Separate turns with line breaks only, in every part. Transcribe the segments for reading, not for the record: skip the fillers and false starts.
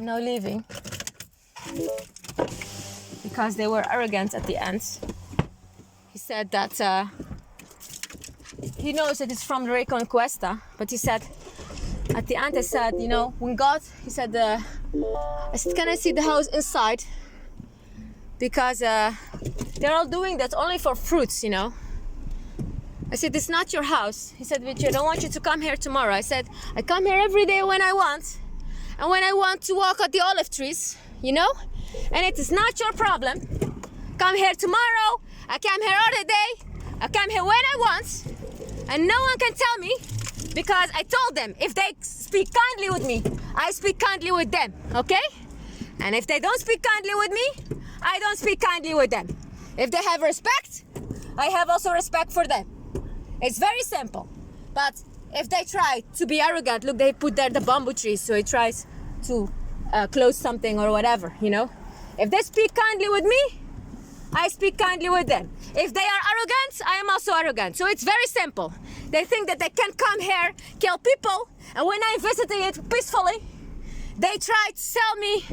now leaving because they were arrogant at the end. He said that he knows that it's from the reconquesta, but he said at the end, I said, you know, when God, he said, I said, can I see the house inside? Because they're all doing that only for fruits, you know. I said, it's not your house. He said, but I don't want you to come here tomorrow. I said, I come here every day when I want. And when I want to walk at the olive trees, you know. And it is not your problem. Come here tomorrow. I come here all the day. I come here when I want. And no one can tell me, because I told them, if they speak kindly with me, I speak kindly with them, okay? And if they don't speak kindly with me, I don't speak kindly with them. If they have respect, I have also respect for them. It's very simple. But if they try to be arrogant, look, they put there the bamboo trees, so he tries to close something or whatever, you know? If they speak kindly with me, I speak kindly with them. If they are arrogant, I am also arrogant. So it's very simple. They think that they can come here, kill people, and when I visited it peacefully, they try to sell me,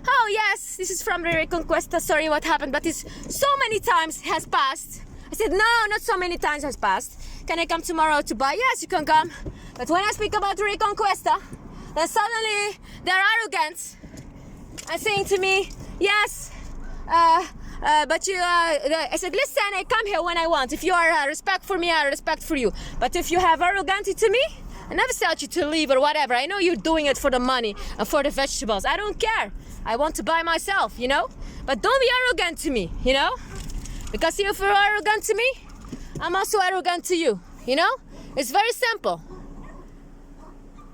oh yes, this is from the reconquesta, sorry what happened, but it's so many times has passed. I said, no, not so many times has passed. Can I come tomorrow to buy? Yes, you can come. But when I speak about the reconquesta, then suddenly they're arrogant and saying to me, yes, but you, I said, listen, I come here when I want. If you are respect for me, I respect for you. But if you have arrogance to me, I never tell you to leave or whatever. I know you're doing it for the money and for the vegetables. I don't care. I want to buy myself, you know. But don't be arrogant to me, you know. Because if you're arrogant to me, I'm also arrogant to you, you know. It's very simple.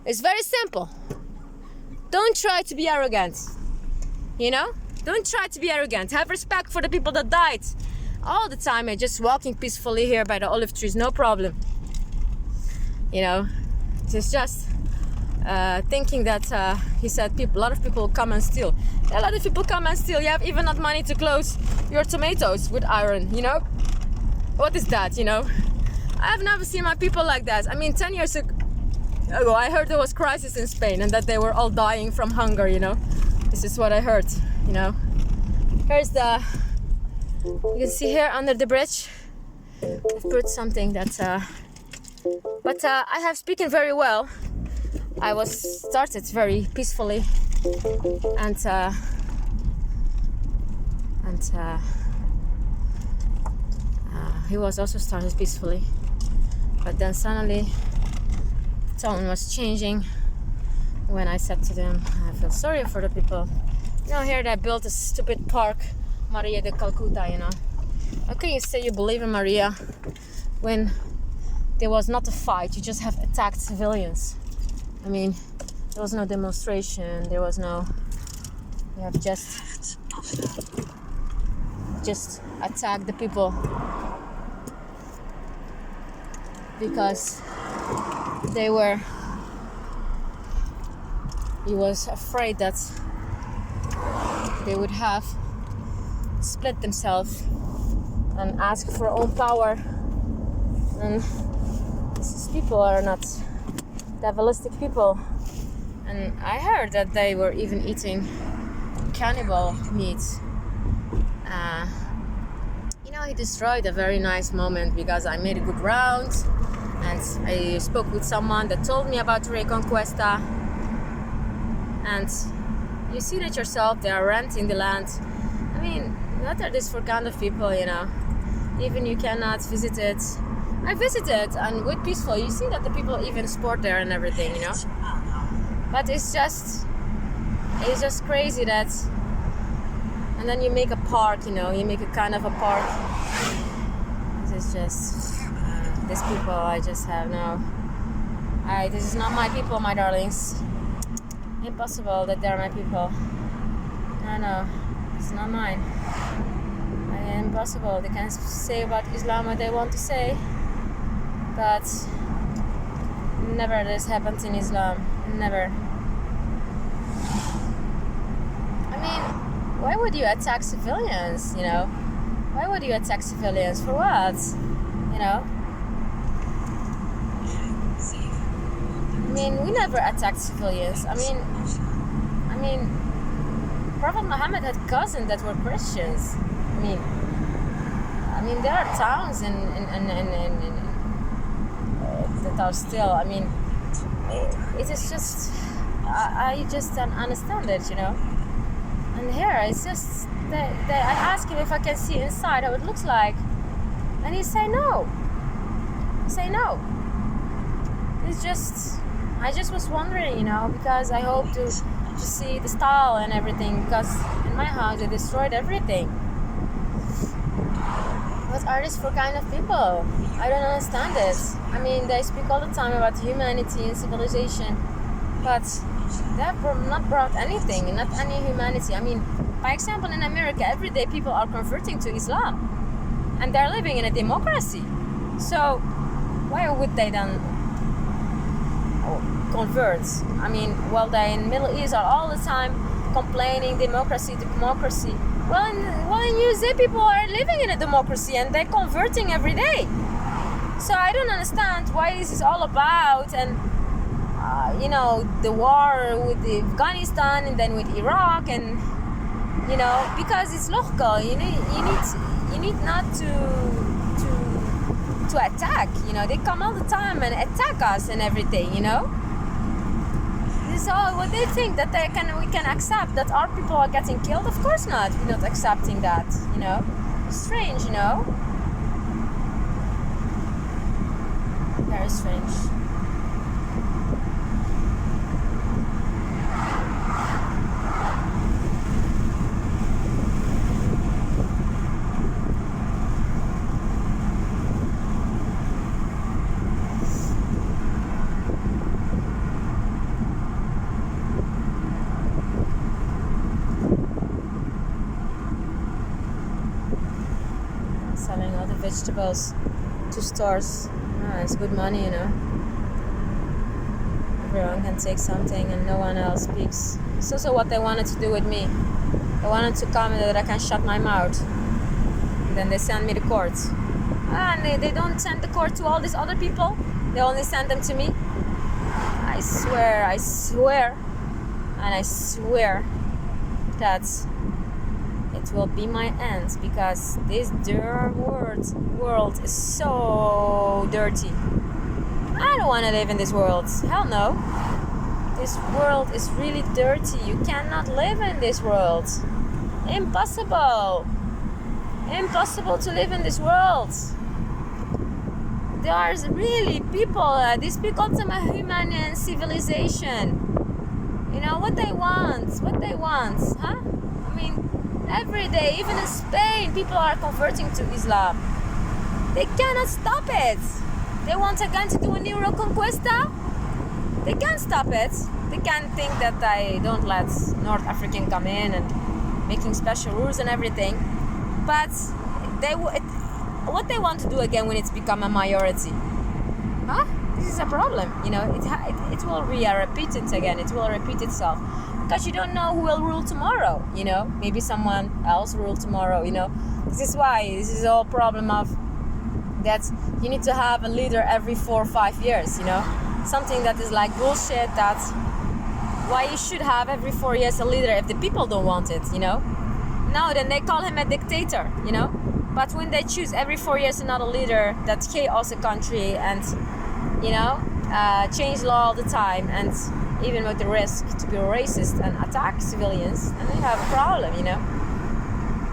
It's very simple. Don't try to be arrogant, you know. Don't try to be arrogant. Have respect for the people that died. All the time, I'm just walking peacefully here by the olive trees, no problem. You know, it's just thinking that he said a lot of people come and steal. A lot of people come and steal. You have even not money to close your tomatoes with iron, you know? What is that, you know? I've never seen my people like that. I mean, 10 years ago, I heard there was crisis in Spain and that they were all dying from hunger, you know? This is what I heard, you know? Here's the, you can see here under the bridge, I've put something that's, but I have spoken very well. I was started very peacefully and he was also started peacefully, but then suddenly the tone was changing when I said to them, I feel sorry for the people. You know, here they built a stupid park, Maria de Calcutta, you know. How can you say you believe in Maria when there was not a fight, you just have attacked civilians? I mean, there was no demonstration, there was no, you have just attacked the people because he was afraid that they would have split themselves and ask for own power. And these people are not diabolistic people. And I heard that they were even eating cannibal meat. You know, he destroyed a very nice moment because I made a good round and I spoke with someone that told me about reconquesta. And you see that yourself, they are renting the land. I mean, what are these for kind of people, you know? Even you cannot visit it. I visited and with peaceful, you see that the people even sport there and everything, you know? But it's just crazy that, and then you make a park, you know, you make a kind of a park. It's just, these people, I just have no, this is not my people, my darlings. Impossible that they're my people. No, it's not mine. Impossible. They can say about Islam what they want to say, but never this happens in Islam. Never. I mean, why would you attack civilians, you know? Why would you attack civilians? For what? You know? I mean, we never attacked civilians. I mean, mean, Prophet Muhammad had cousins that were Christians. I mean, there are towns that are still. I mean, it is just. I just don't understand it, you know. And here, it's just I ask him if I can see inside how it looks like, and he say no. It's just. I just was wondering, you know, because I hope to see the style and everything, because in my house they destroyed everything. What are these for kind of people? I don't understand it. I mean, they speak all the time about humanity and civilization, but they have not brought anything, not any humanity. I mean, by example, in America, every day people are converting to Islam, and they're living in a democracy. So why would they then convert? I mean, well, they in Middle East are all the time complaining democracy. Well, in USA, people are living in a democracy and they're converting every day. So I don't understand why this is all about. And you know, the war with Afghanistan and then with Iraq, and you know, because it's local. You need not to attack. You know, they come all the time and attack us and everything. You know. So what they think that we can accept that our people are getting killed? Of course not. We're not accepting that, you know. Strange, you know. Very strange. Selling all the vegetables to stores. It's good money, you know. Everyone can take something and no one else speaks. It's also what they wanted to do with me. They wanted to come and that I can shut my mouth. And then they send me to court. And they don't send the court to all these other people. They only send them to me. I swear, and I swear that it will be my end, because this world is so dirty. I don't want to live in this world. Hell no. This world is really dirty. You cannot live in this world. Impossible to live in this world. There's really people, they speak also about human and civilization. You know, what they want, huh? I mean, every day, even in Spain, people are converting to Islam. They cannot stop it. They want again to do a new reconquesta. They can't stop it. They can't think that I don't let North African come in and making special rules and everything. But what they want to do again when it's become a majority? Huh? This is a problem. You know, it will repeat it again. It will repeat itself. Because you don't know who will rule tomorrow, you know. Maybe someone else will rule tomorrow, you know. This is why this is the whole problem of that you need to have a leader every 4 or 5 years, you know. Something that is like bullshit. That's why you should have every 4 years a leader if the people don't want it, you know. No, then they call him a dictator, you know. But when they choose every 4 years another leader that chaos the country and, you know, change law all the time, and even with the risk to be racist and attack civilians, and they have a problem, you know.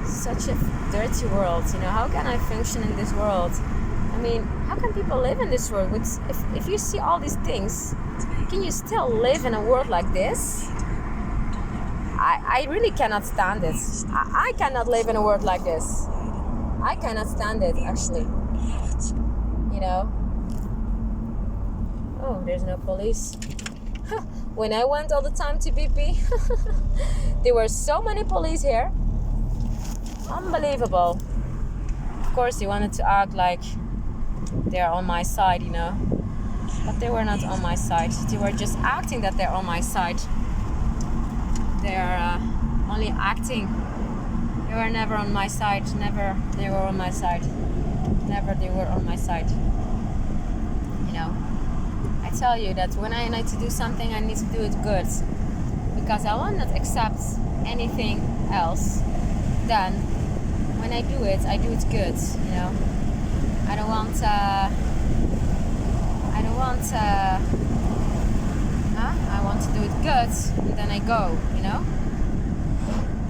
Such a dirty world, you know. How can I function in this world? I mean, how can people live in this world? If you see all these things, can you still live in a world like this? I really cannot stand it. I cannot live in a world like this. I cannot stand it, actually. You know. Oh, there's no police. When I went all the time to BP, there were so many police here. Unbelievable. Of course, they wanted to act like they're on my side, you know. But they were not on my side. They were just acting that they're on my side. They're only acting. They were never on my side. Never they were on my side. Never they were on my side. You know. I tell you that when I need to do something, I need to do it good. because I will not accept anything else. Then when I do it good, you know. I don't want I want to do it good, and then I go, you know.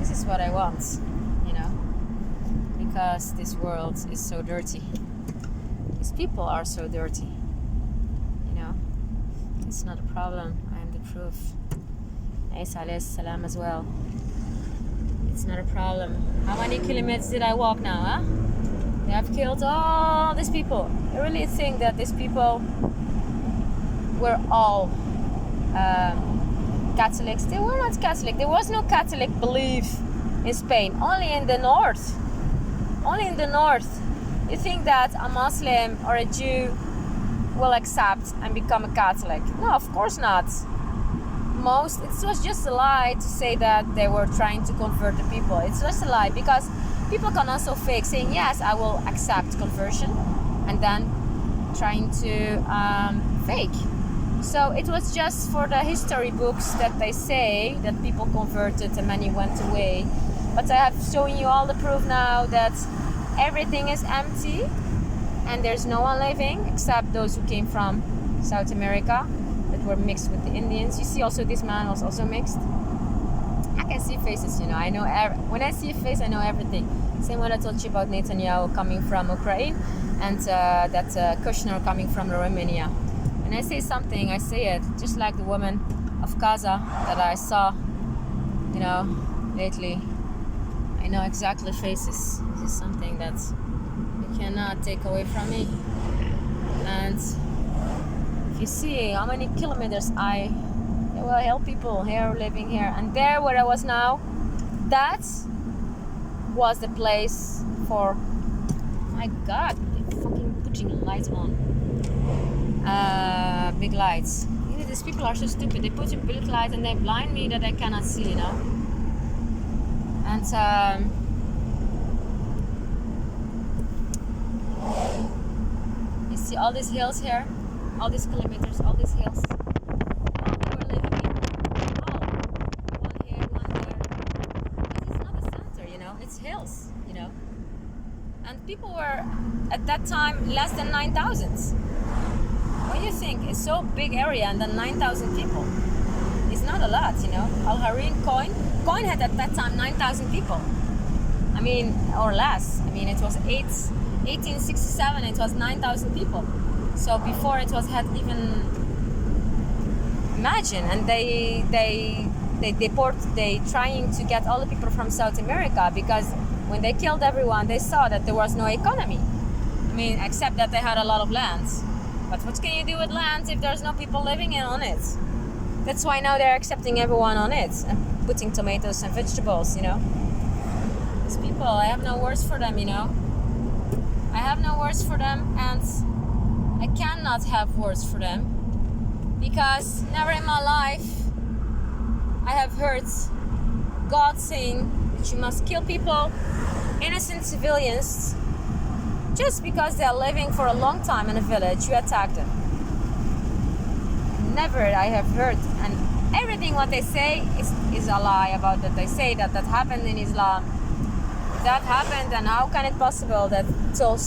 This is what I want, you know, because this world is so dirty. These people are so dirty, you know. It's not a problem. I am the proof. Isa alayhi salam as well. It's not a problem. How many kilometers did I walk now, huh? They have killed all these people. I really think that these people were all Catholics. They were not Catholic. There was no Catholic belief in Spain. Only in the north. Only in the north. You think that a Muslim or a Jew will accept and become a Catholic? No, of course not. It was just a lie to say that they were trying to convert the people. It's just a lie, because people can also fake saying, yes, I will accept conversion, and then trying to fake. So it was just for the history books that they say that people converted and many went away. But I have shown you all the proof now that everything is empty and there's no one living except those who came from South America that were mixed with the Indians. You see also this man was also mixed. I can see faces, you know. I know when I see a face, I know everything. Same when I told you about Netanyahu coming from Ukraine and that Kushner coming from Romania. When I say something, I say it, just like the woman of Gaza that I saw, you know, lately. I know exactly faces. This is something that you cannot take away from me. And if you see how many kilometers I will help people here living here, and there where I was now, that was the place for, my God, they're fucking putting lights on. Big lights. You know, these people are so stupid. They put in big lights and they blind me that I cannot see, you know. And you see all these hills here, all these kilometers, all these hills. All we were living in. All. One here, one there. But it's not the center, you know. It's hills, you know. And people were at that time less than 9,000. What do you think? It's so big area and then 9,000 people. It's not a lot, you know. Al-Hareen Coin had at that time 9,000 people. I mean, or less. I mean, it was 1867. It was 9,000 people. So before it was had even imagine, and they trying to get all the people from South America, because when they killed everyone, they saw that there was no economy. I mean, except that they had a lot of land. But what can you do with land if there's no people living on it? That's why now they're accepting everyone on it and putting tomatoes and vegetables, you know. These people, I have no words for them, you know. I have no words for them, and I cannot have words for them, because never in my life I have heard God saying that you must kill people, innocent civilians, just because they're living for a long time in a village. You attack them. Never I have heard, and everything what they say is a lie about that. They say that happened in Islam. That happened, and how can it possible that so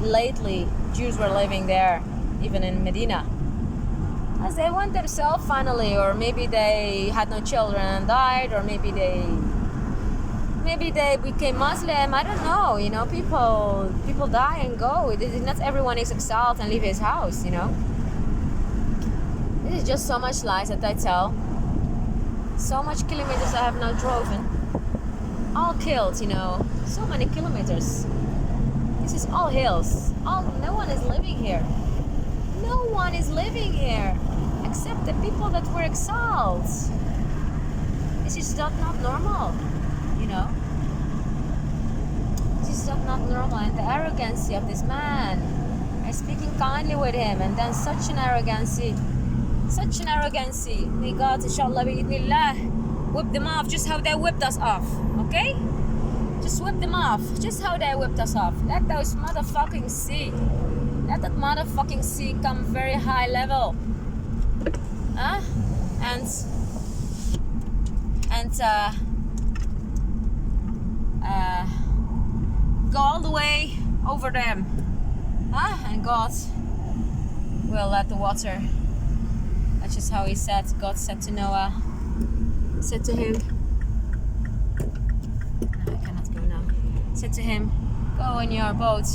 lately Jews were living there, even in Medina? As they went themselves finally, or maybe they had no children and died, or maybe they became Muslim. I don't know, you know. People die and go. Not everyone is exiled and leave his house, you know. This is just so much lies that I tell. So much kilometers I have now driven. All killed, you know. So many kilometers. This is all hills. No one is living here. No one is living here except the people that were exiled. This is not normal, you know. This is not normal, and the arrogancy of this man. I'm speaking kindly with him, and then such an arrogancy. May God, inshallah, bi'idhnillah, whip them off just how they whipped us off, okay? Just whip them off, just how they whipped us off. Let those motherfucking see. Let that motherfucking sea come very high level. And and go all the way over them. And God will let the water. That's just how he said. God said to Noah, said to him, no, I cannot go now. Said to him, go in your boat,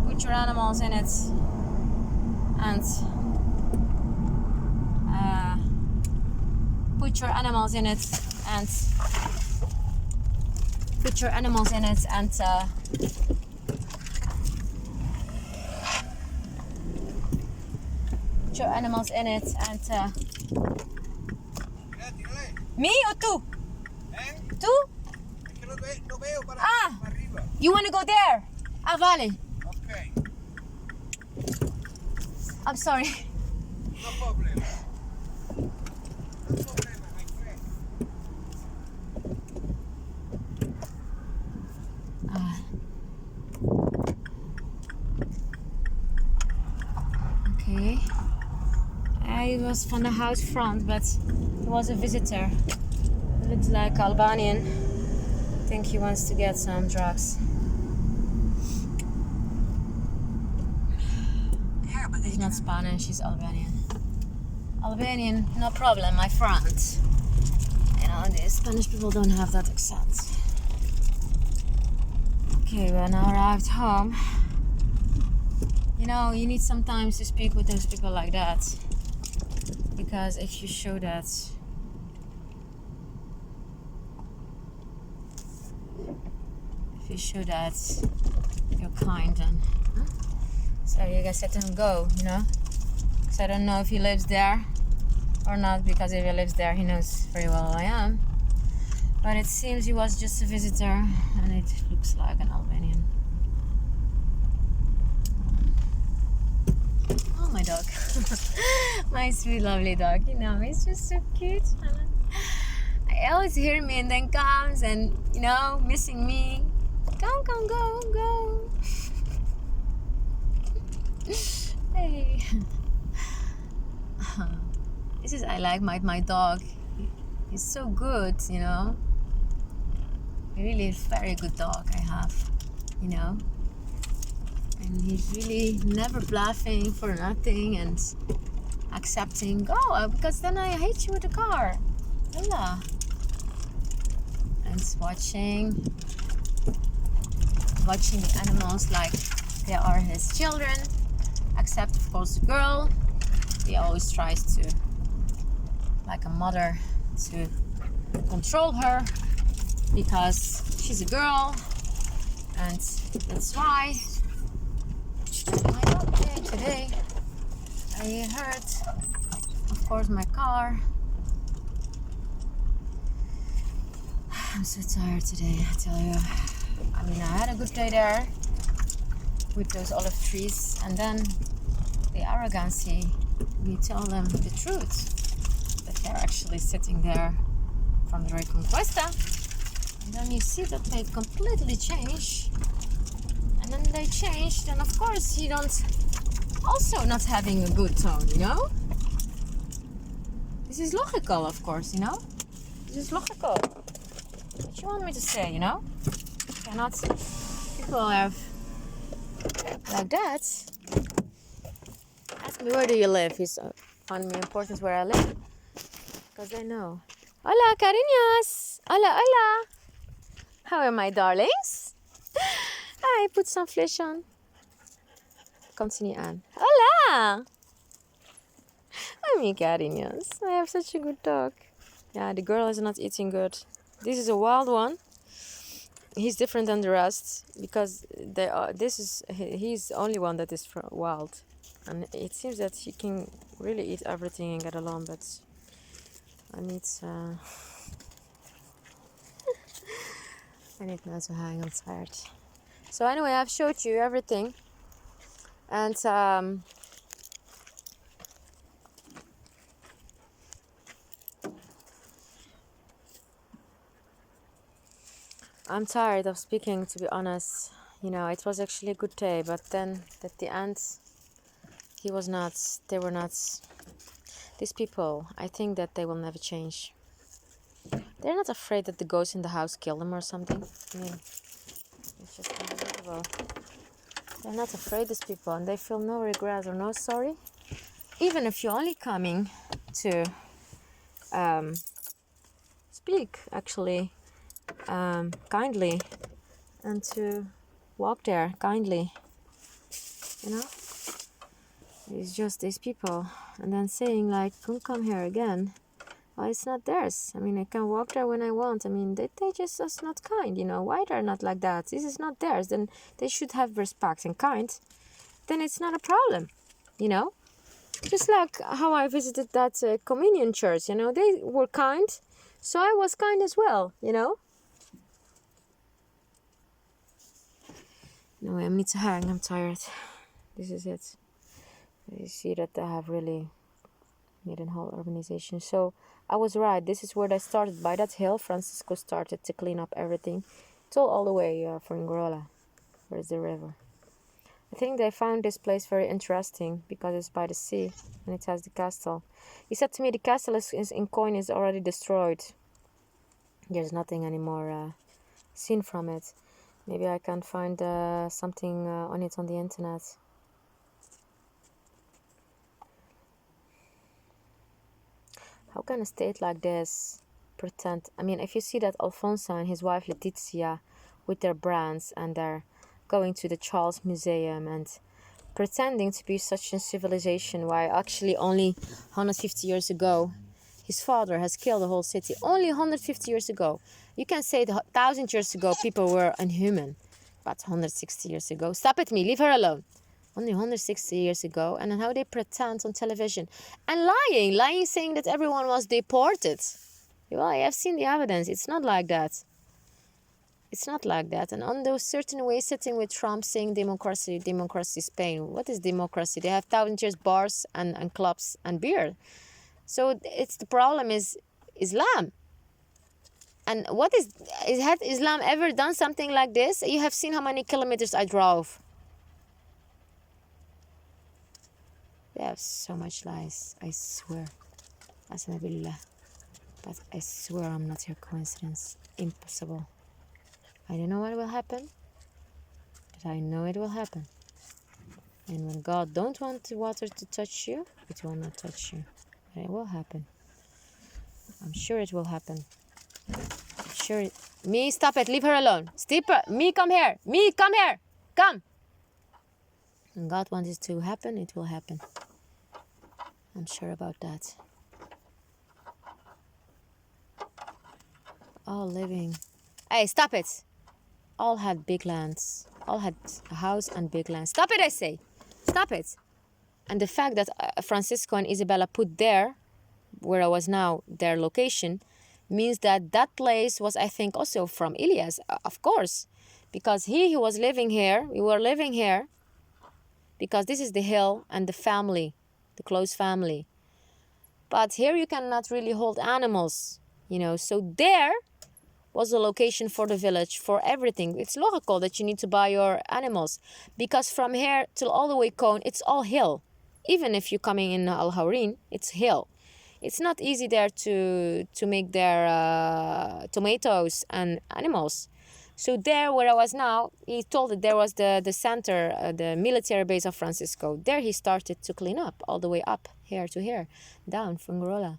put your animals in it, and put your animals in it, and put your animals in it, and put your animals in it, and me or tu? Tu? You want to go there? Vale.
Okay.
I'm sorry.
No problem. No problem, my friend.
Okay. I was from the house front, but he was a visitor. He looks like Albanian. I think he wants to get some drugs. He's not Spanish, he's Albanian. Albanian, no problem, my friend. You know, the Spanish people don't have that accent. Okay, we're now arrived home. You know, you need sometimes to speak with those people like that. Because if you show that, you're kind, then. So you guys said to him, go, you know? Because I don't know if he lives there or not, because if he lives there, he knows very well who I am. But it seems he was just a visitor, and it looks like an Albanian. Oh, my dog. My sweet, lovely dog, you know, he's just so cute. I always hear me and then comes and, you know, missing me. Come, go. Hey. This is, I like my dog. He's so good, you know. Really a very good dog I have, you know. And he's really never bluffing for nothing and accepting, go, because then I hit you with the car. Hola. And watching the animals like they are his children, except of course the girl. He always tries to, like a mother, to control her because she's a girl, and that's why my dog came today. I heard, of course, my car. I'm so tired today, I tell you. I mean, I had a good day there with those olive trees, and then the arrogancy, we tell them the truth, that they're actually sitting there from the reconquesta, and then you see that they completely change, and then they changed, and of course you don't, also not having a good tone, you know? This is logical, of course, you know? This is logical. What you want me to say, you know? Cannot people have like that. Ask me, where do you live? He's on me important where I live, because they know. Hola, cariños. Hola. How are my darlings? I put some flesh on. Komt ze niet aan. Hola. Oh, my cariños. I have such a good dog. Yeah, the girl is not eating good. This is a wild one. He's different than the rest because they are. He's the only one that is wild, and it seems that he can really eat everything and get along. But I need I need now to hang. I'm tired. So anyway, I've showed you everything, and I'm tired of speaking, to be honest. You know, it was actually a good day, but then at the end, he was not. They were not. These people, I think that they will never change. They're not afraid that the ghosts in the house kill them or something. I mean, it's just unbelievable. They're not afraid, these people, and they feel no regret or no sorry. Even if you're only coming to speak, actually, kindly, and to walk there kindly, you know? It's just these people. And then saying, like, don't come here again. Well, it's not theirs. I mean, I can walk there when I want. I mean, they just are not kind, you know. Why they're not like that? This is not theirs. Then they should have respect and kind. Then it's not a problem, you know. Just like how I visited that communion church, you know. They were kind, so I was kind as well, you know. No, I need to hang. I'm tired. This is it. You see that I have really made a whole urbanization. So I was right. This is where I started. By that hill, Francisco started to clean up everything. It's all the way for Ngorola, where is the river. I think they found this place very interesting because it's by the sea and it has the castle. He said to me the castle is in coin is already destroyed. There's nothing anymore seen from it. Maybe I can find something on it on the internet. How can a state like this pretend? I mean, if you see that Alfonso and his wife Letizia with their brands and they're going to the Charles Museum and pretending to be such a civilization, while actually only 150 years ago his father has killed the whole city. Only 150 years ago. You can say 1,000 years ago people were inhuman, but 160 years ago. Stop it, me, leave her alone. Only 160 years ago, and then how they pretend on television and lying saying that everyone was deported. Well, I have seen the evidence. It's not like that. It's not like that. And on those certain ways, sitting with Trump saying democracy, Spain. What is democracy? They have 1,000 years bars and clubs and beer. So it's the problem is Islam. And what is had Islam ever done something like this? You have seen how many kilometers I drove. They have so much lies, I swear. Asnabillah. But I swear I'm not your coincidence. Impossible. I don't know what will happen, but I know it will happen. And when God don't want the water to touch you, it will not touch you. But it will happen. I'm sure it will happen. I'm sure it... Me, stop it. Leave her alone. Me, come here. Me, come here. Come. When God wants it to happen, it will happen. I'm sure about that. All living. Hey, stop it. All had big lands. All had a house and big lands. Stop it, I say. Stop it. And the fact that Francisco and Isabella put there, where I was now, their location, means that that place was, I think, also from Ilyas, of course. Because he was living here. We were living here. Because this is the hill and the family, the close family. But here you cannot really hold animals, you know. So there was a location for the village, for everything. It's logical that you need to buy your animals. Because from here till all the way Cone, it's all hill. Even if you're coming in Al Hawrin, it's hill. It's not easy there to make their tomatoes and animals. So there, where I was now, he told that there was the center, the military base of Francisco. There he started to clean up, all the way up, here to here, down from Ngorola.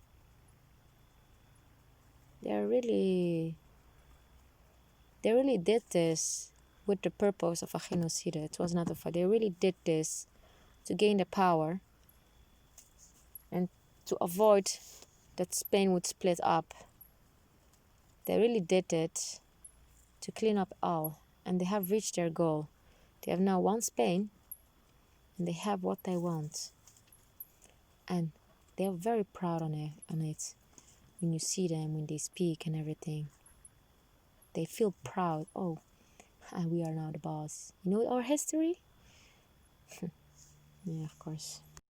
They really did this with the purpose of a genocide. It was not a fight. They really did this to gain the power and to avoid that Spain would split up. They really did it to clean up all, and they have reached their goal. They have now one Spain, and they have what they want, and they are very proud on it. When you see them, when they speak and everything, they feel proud. Oh, we are now the boss. You know our history? Yeah, of course.